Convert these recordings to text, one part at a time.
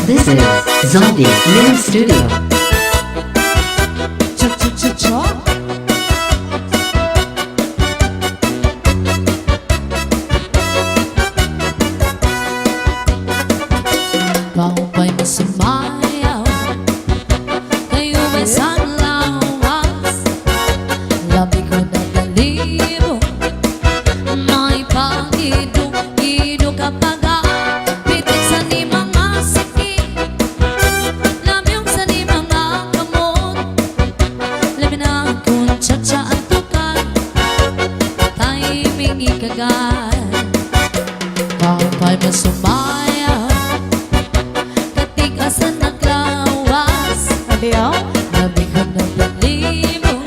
This is Zombie Mini Studio. Kau ba'y masumayaw? Kayo ba'y sanlawas? Labi ko na balibo, may pag-idog-idog kapag pitik sa ni mga sakit, labi yung sa ni mga kamot, labi na kung tsa-tsa ang tukad, timing ikagad. Kau ba'y masumayaw? Katigasan naglawas, labi ko na balibo,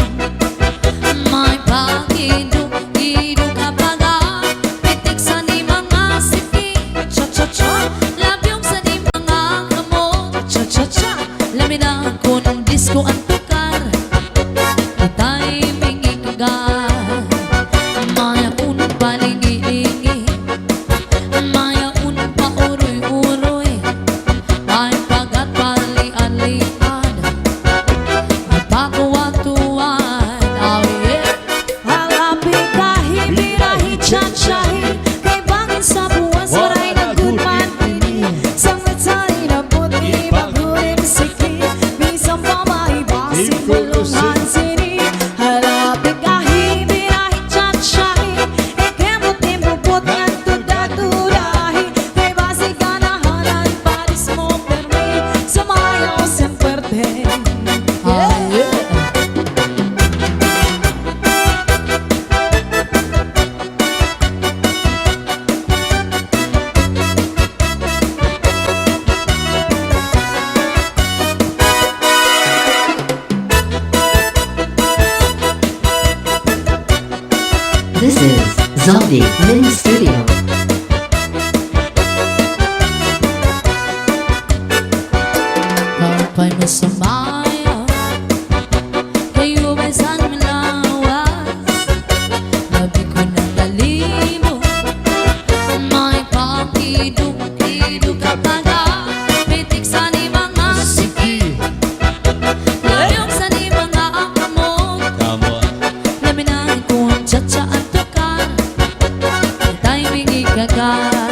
may pag-idog-idog kapag pitik sa ni mga sakit, cha-cha-cha, labi yung sa ni mga kamot, cha-cha-cha, labi na kung disco ang tukar, timing ikagad. Maya unong palingi-lingi, maya unong pauroy-uroy, may pagat pali-alian, magpatuwa-tuwan. Oh yeah. Halapi kahit birahi chachahi, kay bangin sa buwas waray na good man ini. Sangat sari na puti bagurin siki, bisang pamahibasin kulungan sini. Halapi kahit birahi chachahi, ikemot-imupot ngan tuda-tudahi, kay basi ganahanan paris mo permi, samayaw sem puerte. Ah, yeah. This is Zombie Mini Studio. Kau ba'y masumayaw? Kayo ba'y sanlawas? Labi ko na balibo, may pag-idog-idog kapag pitik sa ni mga sakit, labi yung sa ni mga kamot, labi na kung tsa-tsa ang tukar, timing ikagad.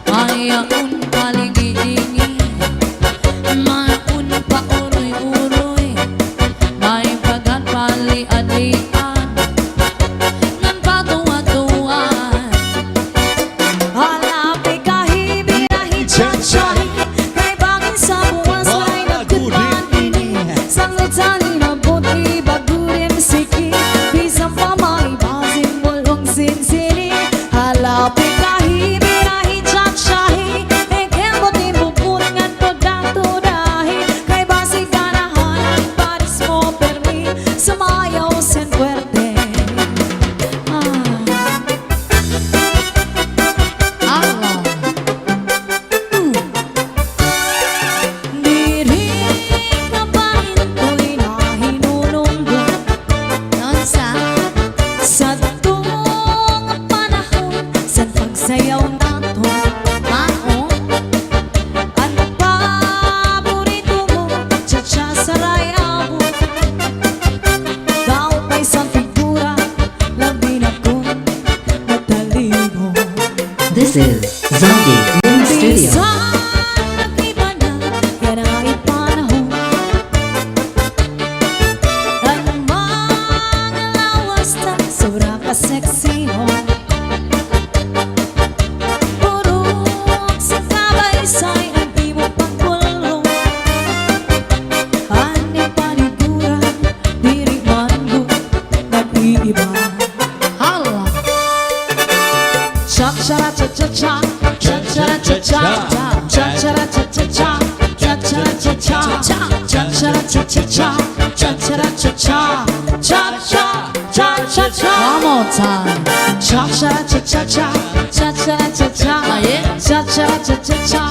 Maya un palingi-lingi, maya un pauroy-uroy, may pagat pali-alian, ngan patuwa-tuwan. Halapi kahit birahi chachahi, kay bangin sa buwas waray na good man ini. Sangat sali na puti bagurin siki, bisang pamahibasin mulong sinsini. Halapi kahit birahi chachahi, ikemot-imupot ngan tuda-tudahi, kay basi ganahanan paris mo permi, samayaw sen puerte. Allah, Diri ka pahin ko'y nahinulunggo nonsa, sa tuong panahon sa pagsayaw nato. mao, Ang paborito mo, cha-cha sa rayabo. Daw pa'y sa figura, labi na kung nataligo. This is Zombie Mini Studio. Bisan nakita na yan ang ipanahon, ang mga lawas na sobra ka sexy mo. Purok sa kabaysay ang di mo pagkulong, aning panigura, diri man mo nag-iiba. Allah, Cha-cha-ra-cha-cha-cha, cha-cha-ra-cha-cha, cha-cha-ra-cha-cha-cha, cha-cha-ra-cha-cha, cha-cha-ra-cha-cha-cha, cha-cha-ra-cha-cha, cha-cha-cha-cha-cha. one more time. Cha-cha-ra-cha-cha-cha, cha-cha-ra-cha-cha, yeah. cha-cha-ra-cha-cha-cha,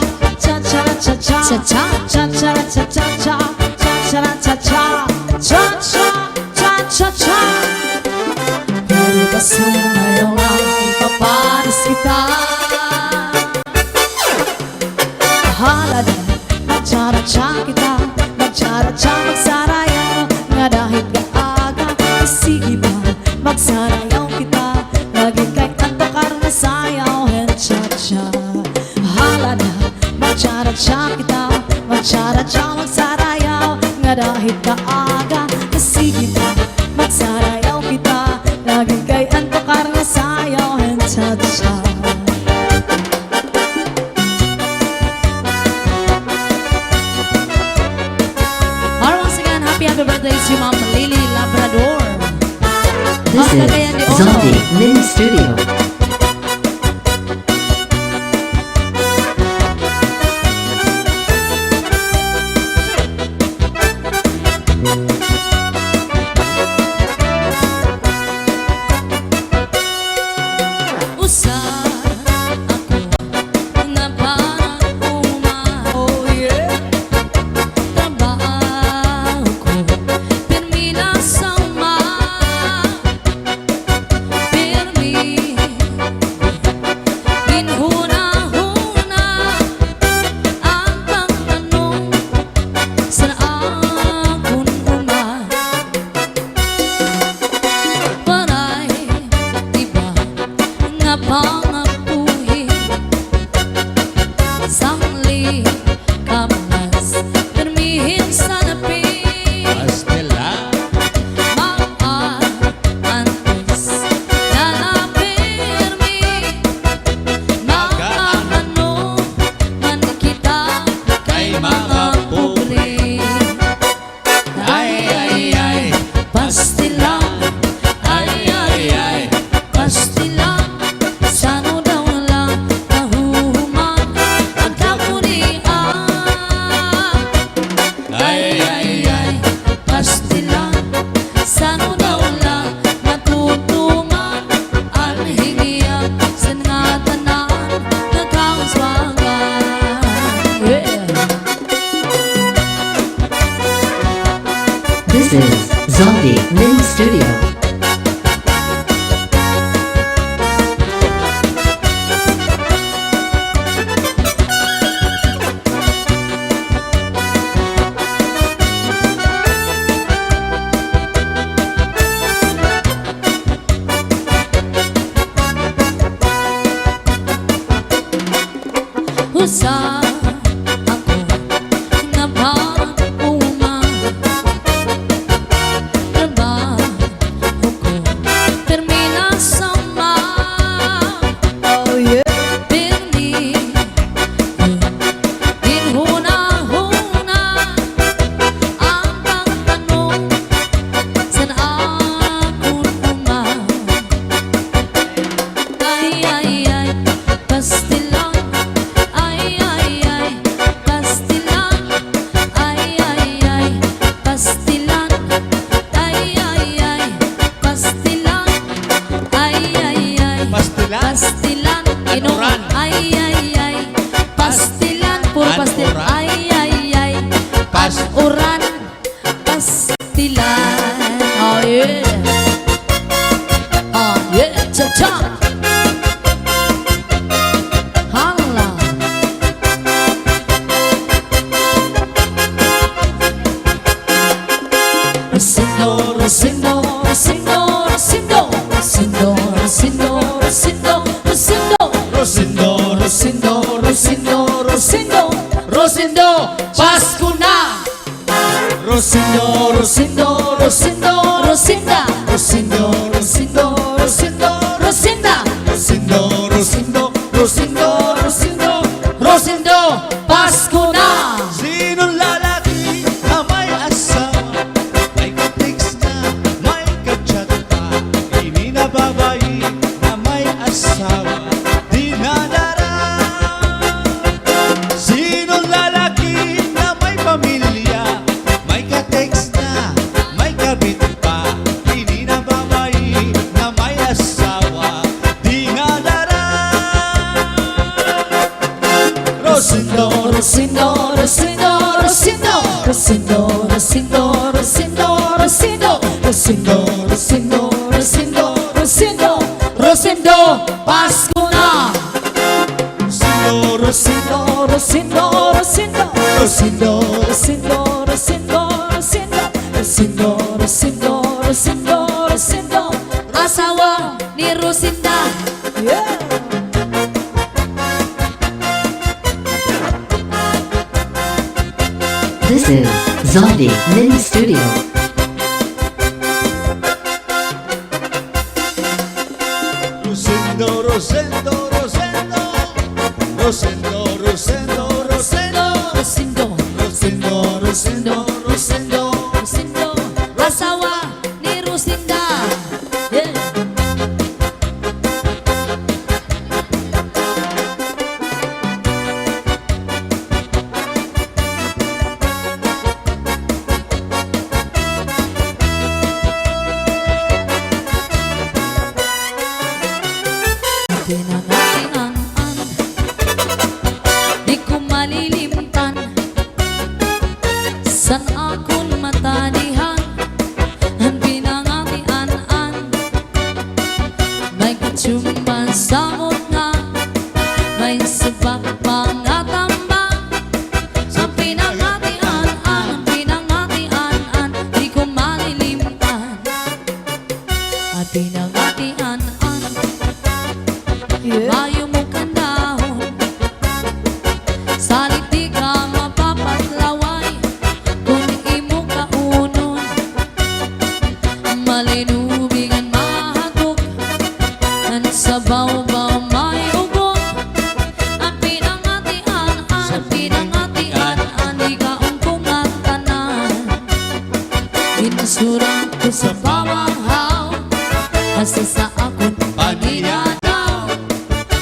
cha-cha-ra-cha-cha, Cha-cha. cha-cha-ra-cha-cha-cha, cha-cha-ra-cha-cha, cha-cha-cha-cha-cha. Pero ba sumayaw ang ipaparis kita? Mahal Halala, magtsara-tsa kita, magtsara-tsa magsarayaw. Nga dahil kaaga, sige ba, magsarayaw kita. Lagi kay kanto karna sayaw, and cha-cha. Halala, magtsara-tsa kita, magtsara-tsa magsarayaw. Nga dahil kaaga, sige ba, magsarayaw kita. Lagi kay kanto karna sayaw, and cha-cha. Happy birthday to Ma'am Lily Labrador. This Cagayan de is Oro. Zombie Mini Studio. Usa ako na parang uma. Oh yeah. Trabaho ko termina sa uma. Pirmi ginhuna-huna ang pagtanong sa akong uma. Paray iba nga pangapuhi sangli kamas permihin sa napi Pastela, antes na napirmi makaano man kita kay mga puri ay, pastilang ay, pastilang sano daw lang nahuhuman ang kakurian ay, pastilang sano daw lang matutungan ang hingian sa nga tanan nagkauswagan. This is Zombie Mini Studio. Usa ako na parang uma. Trabaho ko termina sa uma. Oh yeah. Pirmi ginhuna-huna ang pagtanong sa akong uma. Ay, pastilang ay, pastilan ay, pastilan ay, pastilan ay, Pastilan? pastilan inom Anuran? ay, pastilan puro pastil Anuran? ay, uran pastilan. Oh yeah, cha-cha. Hala. Rosindo, Rosindo, Rosindo, Rosindo, Rosindo, Rosindo, Rosindo, Rosindo, Rosindo, Rosindo, Rosindo, Rosindo, Rosindo, Pasko na! Rosindo, Rosindo, Rosindo, Rosinda, Rosindo, Rosindo, Rosindo, Rosinda, Rosindo, Rosindo, Rosindo, Rosindo, Rosindo, Pasko na! Sinong lalaki na may asawa, may ka-text na, may ka-chat pa, hindi na babae na may asawa, di nadara. Sinong lalaki na may pamilya, may ka-text na, may kabit pa, hindi na babae na may asawa, di nadara. Rosindo, Rosindo, Rosindo, Rosindo, Rosindo, Rosindo, Rosindo, Rosindo, Rosindo, Rosindo, Rosindo, Rosindo, Rosindo, Pasko na! Rosindo, Rosindo, Rosindo, Rosindo, Rosindo, Rosindo, Rosindo, Rosindo, Rosindo, Rosindo, Rosindo, Rosindo. Asawa ni Rosinda. Yeah. This is Zaldi Mini Studio. Rosendo, Rosendo, Rosendo, Rosendo, Rosendo, Rosendo, Rosindo, Rosendo, Rosendo, Rosendo. Rosindo. Asawa ni Rosinda. Yeah. Pinangatian, di ko malilimtan. San akong matanihan, ang pinangatian, may katsumban sa muna, may sabak pangatamba. Ang pinangatian, di ko malilimtan. At pinangatian, Yeah. Mayo mo kanahon, salit di ka mapapatlaway, kung imo kaunon, malinubingan mahagok, ang sabaw-baw may ugot. Ang pinangatian, di ka ungkong at tanan. Insurang ko sa pamanghaw, kasi sa akong paninadaw.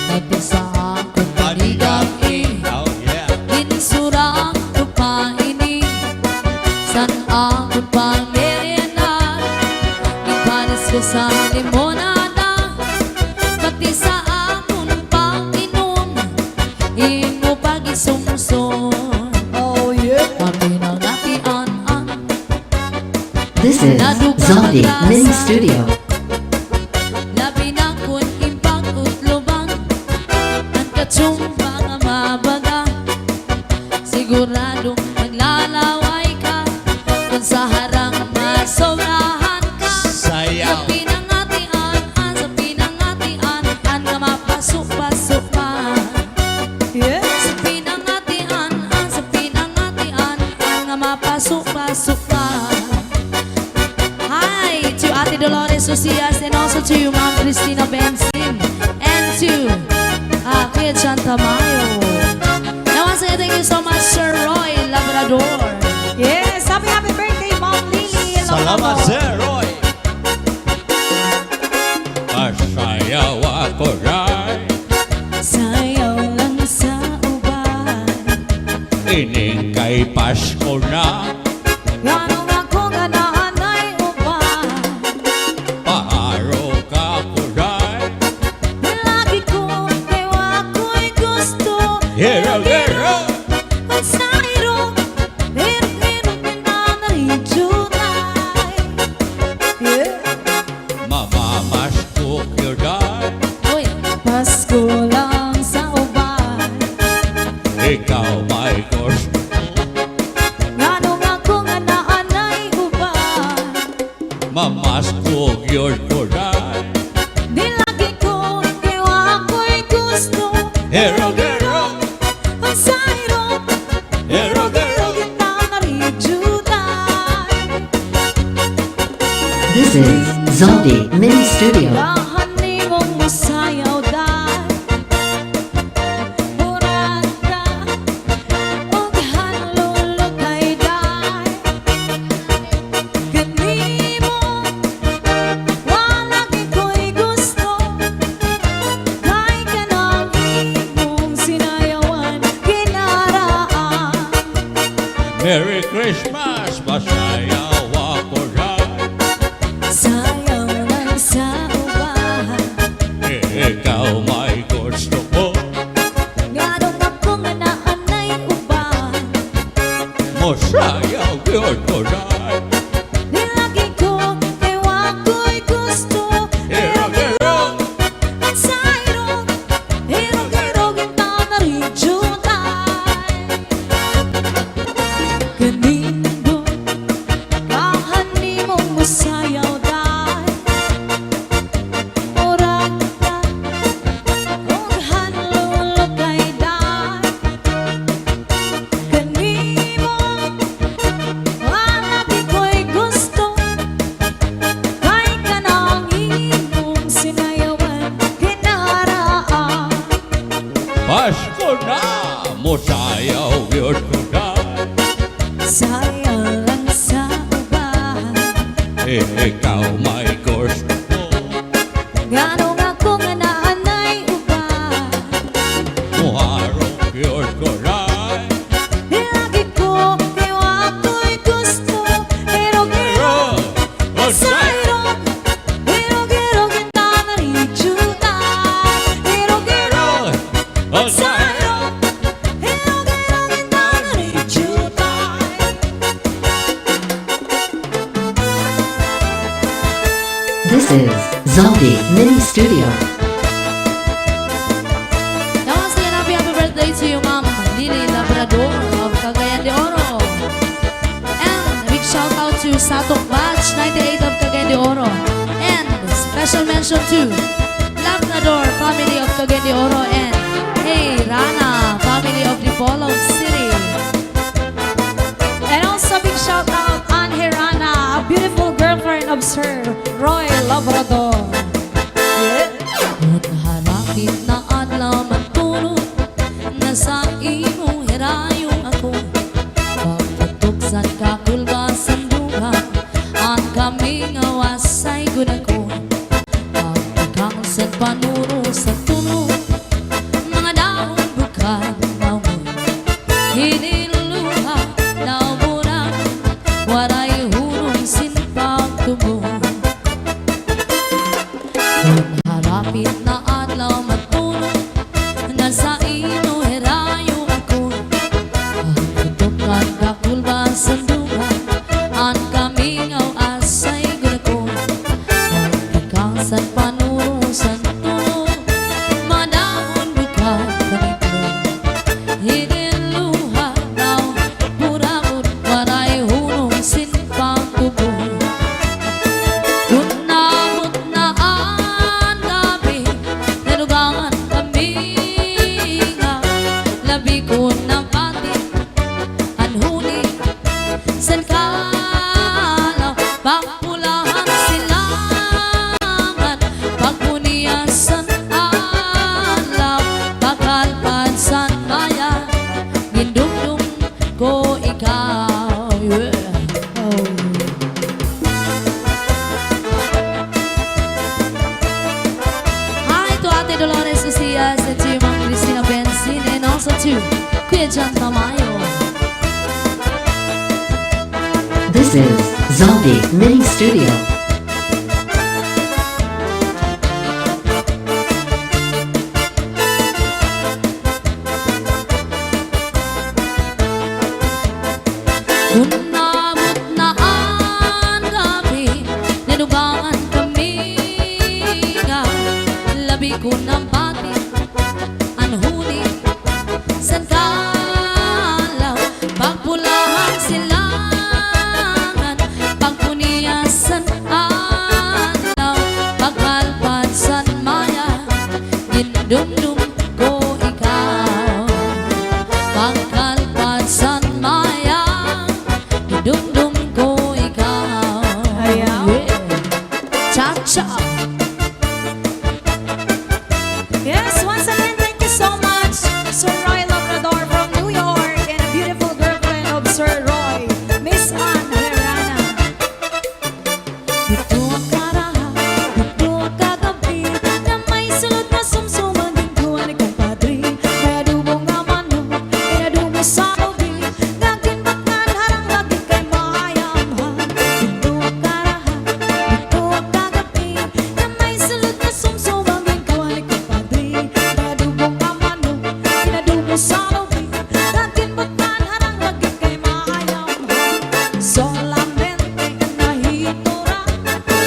Pati sa akong paligagi, Oh yeah. insurang ko pa ini. San akong pangmerienda, ipanis ko sa limonada. Pati sa akong panginom, imo pag-isumson. Oh yeah. Ang pinangatian, This is Zaldi Mini Studio. labi na kun impang utlubang, ang katsumba nga mabaga. Siguradong maglalaway ka, kung sa harang masobrahan ka. Sayaw. Sa pinangatian, nga mapasok-pasok pa. Yeah. Sa pinangatian, nga mapasok-pasok pa. Hi to Ate Dolores Socias and also to Ma'am Cristina Benzin and to Kuya John Tamayo. Now once again, thank you so much, Sir Roy Labrador. Yes. Happy birthday, Mom Lily. Salamat, Sir Roy. Masayaw ako rin, Sayaw lang sa uban. ining kay Pasko na, Ganong ako nga naanay uban. paharo ka ko rin. Lagi ko ewa ko'y gusto. Hero, hero. Ang sayro, hirap-hirap pinanay-junay. Yeah. Mamamasko ko rin, Uy, Pasko lang sa uban. ikaw may gusto. Ganong ako nga naanay uban. Mamasko yun ko rin. Di lagi ko ewa ko'y gusto. Hero, hero. Ang sayro, Hero, hero. pinanay-junay. This is Zaldi Mini Studio. Bahani mong masayaw dahil Murada og hanlulog kay dahil Kanimo wala ko'y gusto. Kay kanang imong sinayawan kinaraan. Merry Christmas, masayaw ako rin. Sayaw lang sa uban. Ikaw may gusto ko. Ngadong ako nga naanay uban. Masayaw yun ko rin. Di lagi ko ewa ko'y gusto. Hero, hero. Ang sayro, hirog-hirog yung tanari junay. yun ko dahil Sayang lang sa uban. ikaw may gusto ko. Ganong ako nga naanay uban. Muharong yun ko dahil Lagi ko kayo ako'y gusto. Erog-erog sa irog. Erog-erog kita narichutan. Erog-erog sa irog. Erog-erog kita narichutan. This is Zaldi Mini Studio. Namaste and happy birthday to you, Ma'am Lily Labrador of Cagayan de Oro. And a big shout out to Satok Batch 98 of Cagayan de Oro. And special mention to Labrador family of Cagayan de Oro and Hey Rana family of Dipolog City. And also big shout out on Hirana, a beautiful girlfriend of Sir Roy Labrador. At harapit na adlaw matulog na sa imo hirayong ako. Pagpatuksan ka kulba sa duha ang kaming awasay gud ako. Pagpikang sa panuro sa tunog mga daon bukal mawon. Hiniluha na mura waray hunong sinpag tubo. Harapit na adlaw matulog na sa ino herayo ako. Pagtutukan ka kulba sa duha ang kamingaw asay gud ako. Pagkikang sa panuro sa tunog madahon bukal kanito. Hiniluha daw purabot waray hunong sinpang tubo. Unamot na ang gabi, nalugangan kami nga labi ko ng pati, anhuni, san kalaw, pagpulahan silangan, pagpuniyasan alaw, pagkalpan san maya, gindumdum ko ikaw. Yeah. Hi to Ate Dolores Ucias and to Ma'am Cristina Benzin and also to Kuya John Tamayo. This is Zaldi Mini Studio. Unamot na ang gabi, nalugangan kami nga labi ko ng pati, anhuni, san kalaw, pagpulahan silangan, pagpuniyasan alaw, pagkalpad san maya, gindumdum ko ikaw. Pagkalpad san maya, gindumdum ko ikaw. Ayaw. Yeah. Cha-cha. Yes, once again, thank you so much, Sir Roy Labrador from New York, and a beautiful girlfriend of Sir Roy, Miss Ann Herrana. Ito ang karaha, ito ang kagabi, na may sulod na sumsuman din ko ang ikampadri. May adubong nga manok, may adubo sa ubi, gagin baknan harang lagi kay maayamhan. Ito ang karaha, ito ang kagabi, na may sulod na sumsuman din ko ang ikampadri. May adubong nga manok, may adubo sa ubi, gagin baknan harang lagi kay maayamhan. Solamente nahitura,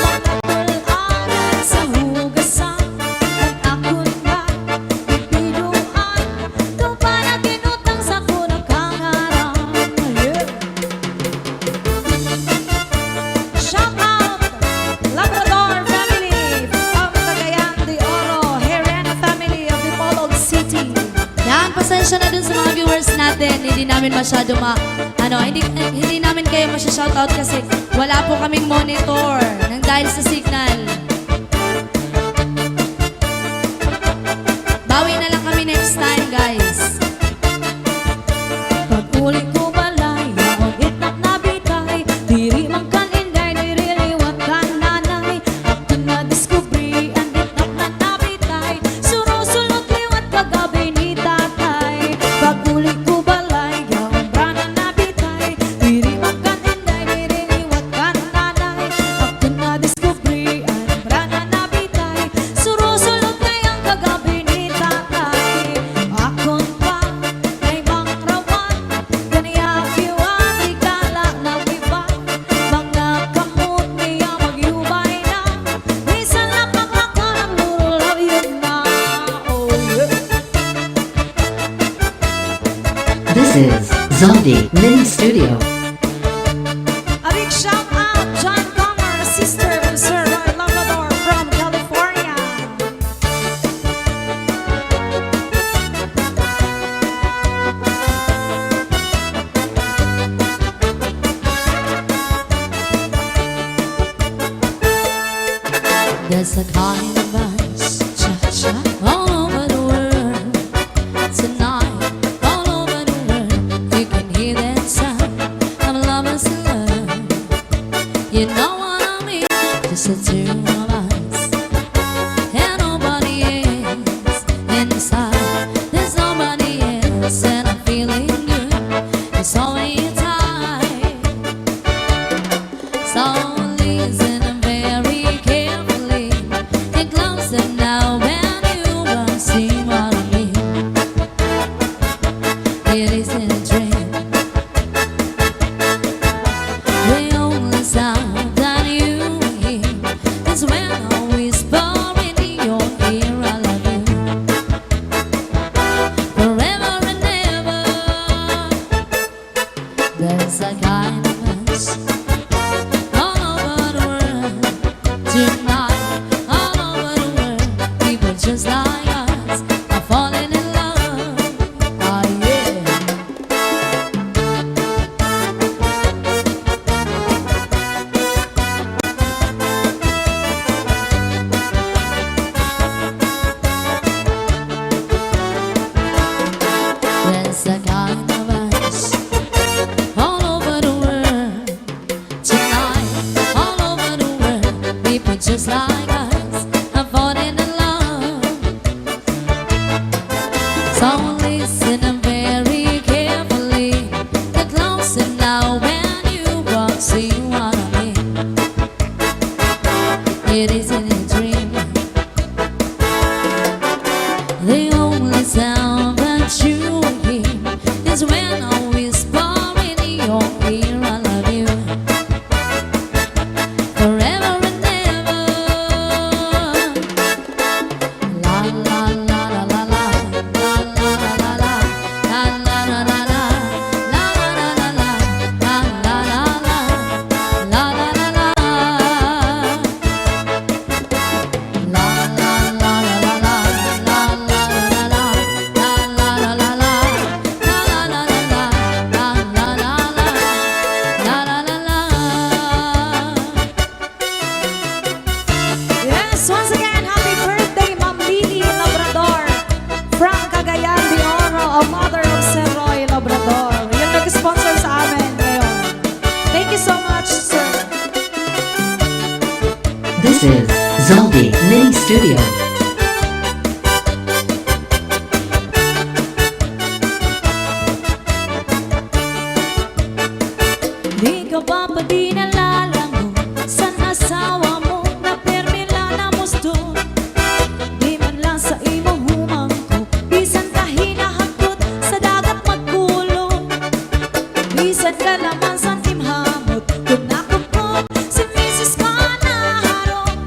pagkakularan sa hugasan, ang akon nga ibinuan, ito pa na ginutang sa kunang kangarang. Shout out Labrador family of Cagayan de Oro, Herrana family of Dipolog City. Yan, pasensya na dun sa mga viewers natin. Hindi namin masyado hindi namin kayo masya-shoutout kasi wala po kaming monitor nang dahil sa signal. Bawi na lang kami next time, guys. Pag Paguli ko balay, ang itnak na bitay, diri man kan inday, diri liwat kan nanay. Ako na diskubri, ang itnak na nabitay, surusulot liwat kagabi ni tatay. Paguli ko balay, ang brana na bitay, diri man kan inday, diri liwat kan nanay. Ako na diskubri, ang brana na bitay, surusulot ngayang kagabi ni tatay. Akon pa kay bang rawan, ganiya kiwan, ikala nag-iba. Mga kamot niya magyubay na, minsan lang maglakad, luro yun na. Oh yeah. This is Zombie Mini Studio. A big shout out, John Comer, sister of Sir Roy Labrador from California. There's a kind of us, cha-cha, all over the world. Tonight, all over the world, you can hear that sound of lovers in love. You know what I mean? Just the two of us, and nobody else inside. There's nobody else, and I'm feeling good. It's always time. So listen very carefully. Get closer now and you will see what I mean. It isn't a dream. The only sound that you hear is when I whisper in your ear, I love you forever and ever. There's a kind of us all over the world tonight, all over the world. People just like us are falling in love. Oh yeah. There's a kind of us all over the world tonight, all over the world. People just like us are falling in love. So listen very carefully. Get closer now when you won't see what I mean. It isn't a dream. The only sound that you hear is when I whisper in your ear, I love you forever and ever. La la la la la la, la la la la la, la la la la la, la la la la la, la la la la, la la la la. Yes, once again, happy birthday, Ma'am Lily Labrador from Cagayan de Oro, a mother of Sir Roy Labrador. Yung nag-sponsor sa amin ngayon. Thank you so much, sir. This is Zombie Mini Studio. Di ka ba pa di nalalago sa asawa mo na permila na musto? Di man lang sa imo humangko, bisan ka hinahagkot sa dagat magkulong. Bisan ka naman sa timhamot, kung nakapot si Mrs. ka na harong.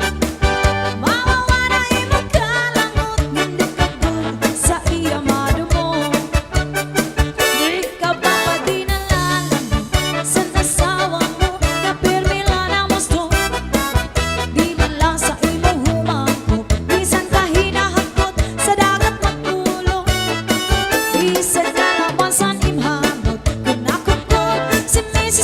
Mawawala imo kalangot, hindi ka good sa iyamado mo. Di ka ba pa di nalalago sa asawa mo na permila na musto? Di man lang sa imo humangko, bisan ka hinahagkot sa dagat magkulong. Bisan ka naman sa timhamot, kung nakapot si Mrs.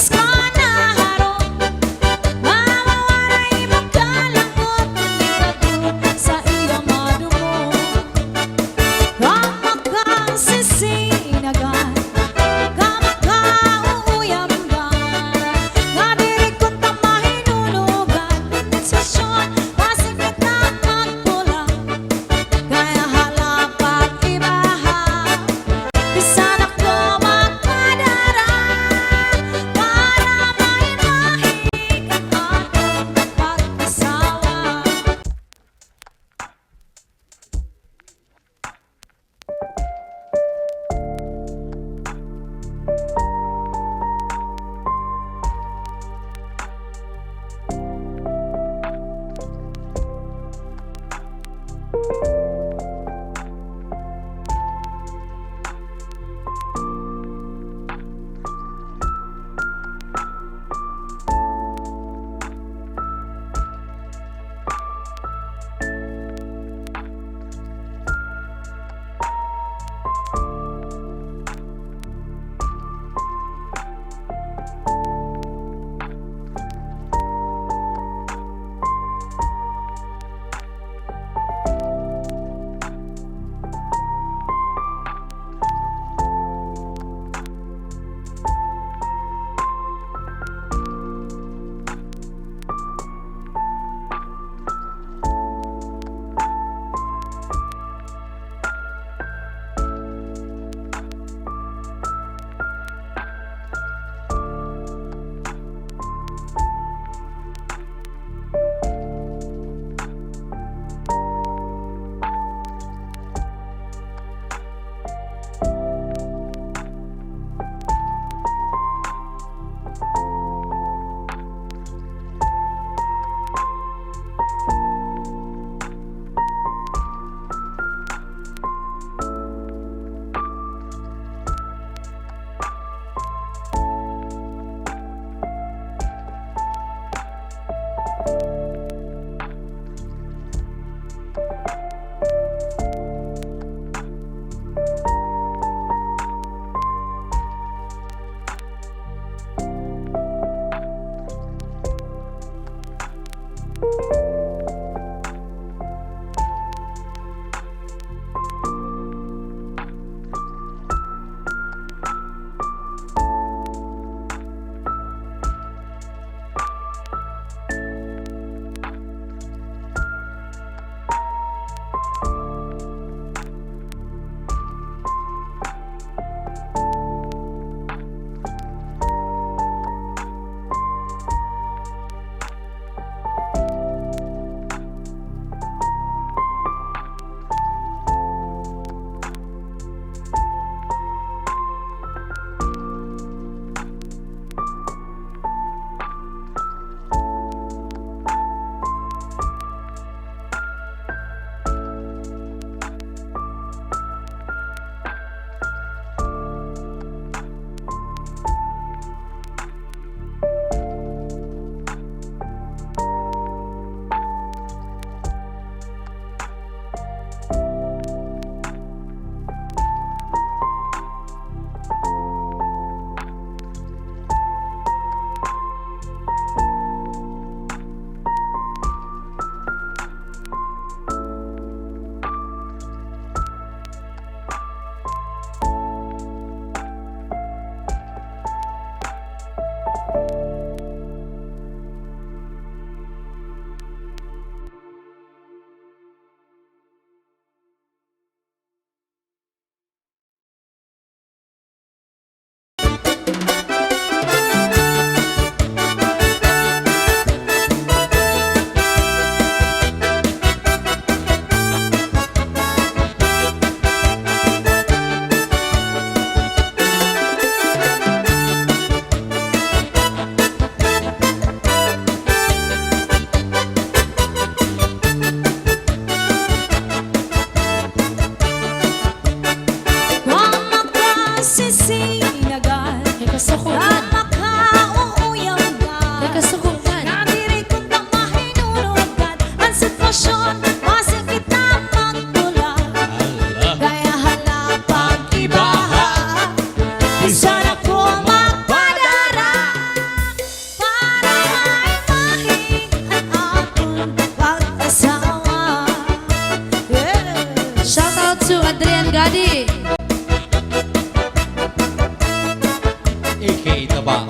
aka Taba.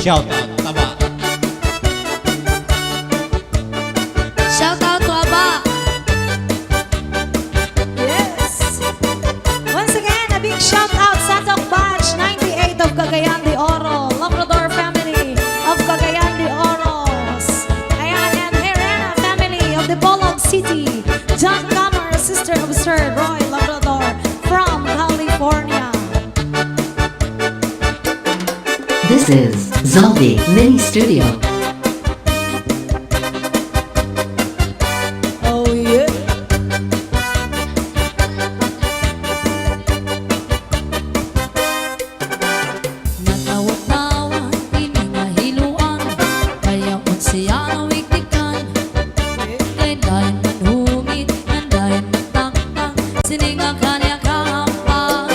Shout out, Taba. Shout out to Aba. Yes! Once again, a big shout out Santok Batch 98 of Cagayan de Oro, Labrador family of Cagayan de Oros. Ayan, and Herrera family of the Bolog City. John Gamer, sister of Sir Roy Labrador from California. This is Zaldi Mini Studio. Oh yeah! Natawa-tawa, iningahiluan, kaya unsiya nawiktikan. Kay dahin manhumit, nandahin mataktak, sininga kanya kahampan.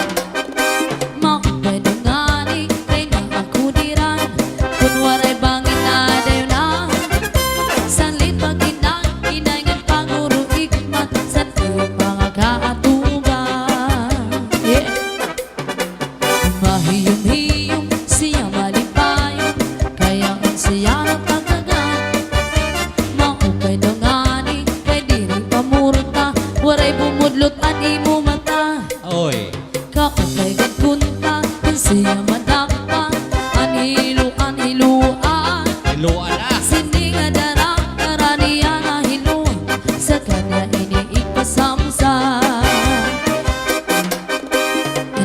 Makapay dungani, kay nakakudiran, kunwaray bangin na dayo na. Sanlit pagkinang, inayngan panguro ikmat, san mga kaatuban. Yeah! Mahiyom-hiyom siya malipayon, kaya ang siya napagagan. Maupay dongani, kay diri pamurta, waray bumudlot at imo mata. Oy. Kaupay gagkunta, kung siya madakpa, anhiluan. Iluan na. Sininga darang, karaniya na hiluan, sa kanya iniipasamsan.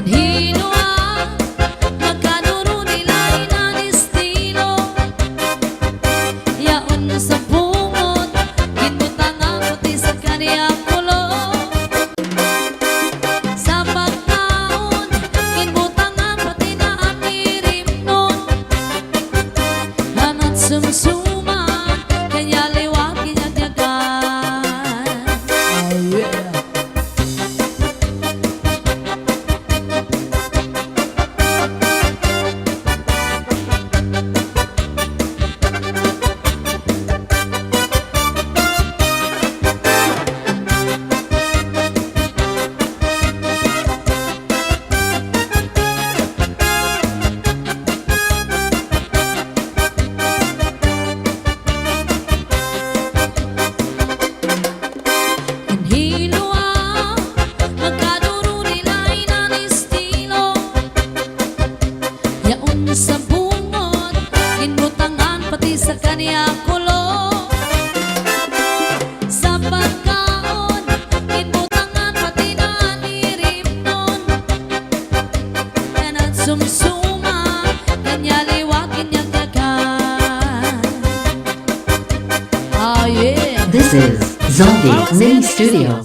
Hinuan, magkanuro nila ng estilo. Yaon sa bungot, ginbutang ang puti sa kaniya kulo. Sa pagkaon, ginbutang ang pati na amirim nun. Hanat sumsuma, kanya liwag kinagyagan. Oh yeah! Hinuan, magkaduro nila ng estilo. Yaon sa bungot, ginbutangan pati sa kaniya kulo. Sa pagkaon, ginbutangan pati na anirim nun. Yan at sumsuma, kanya liwag kinyagagan. Ah yeah. This is Zaldi Mini Studio.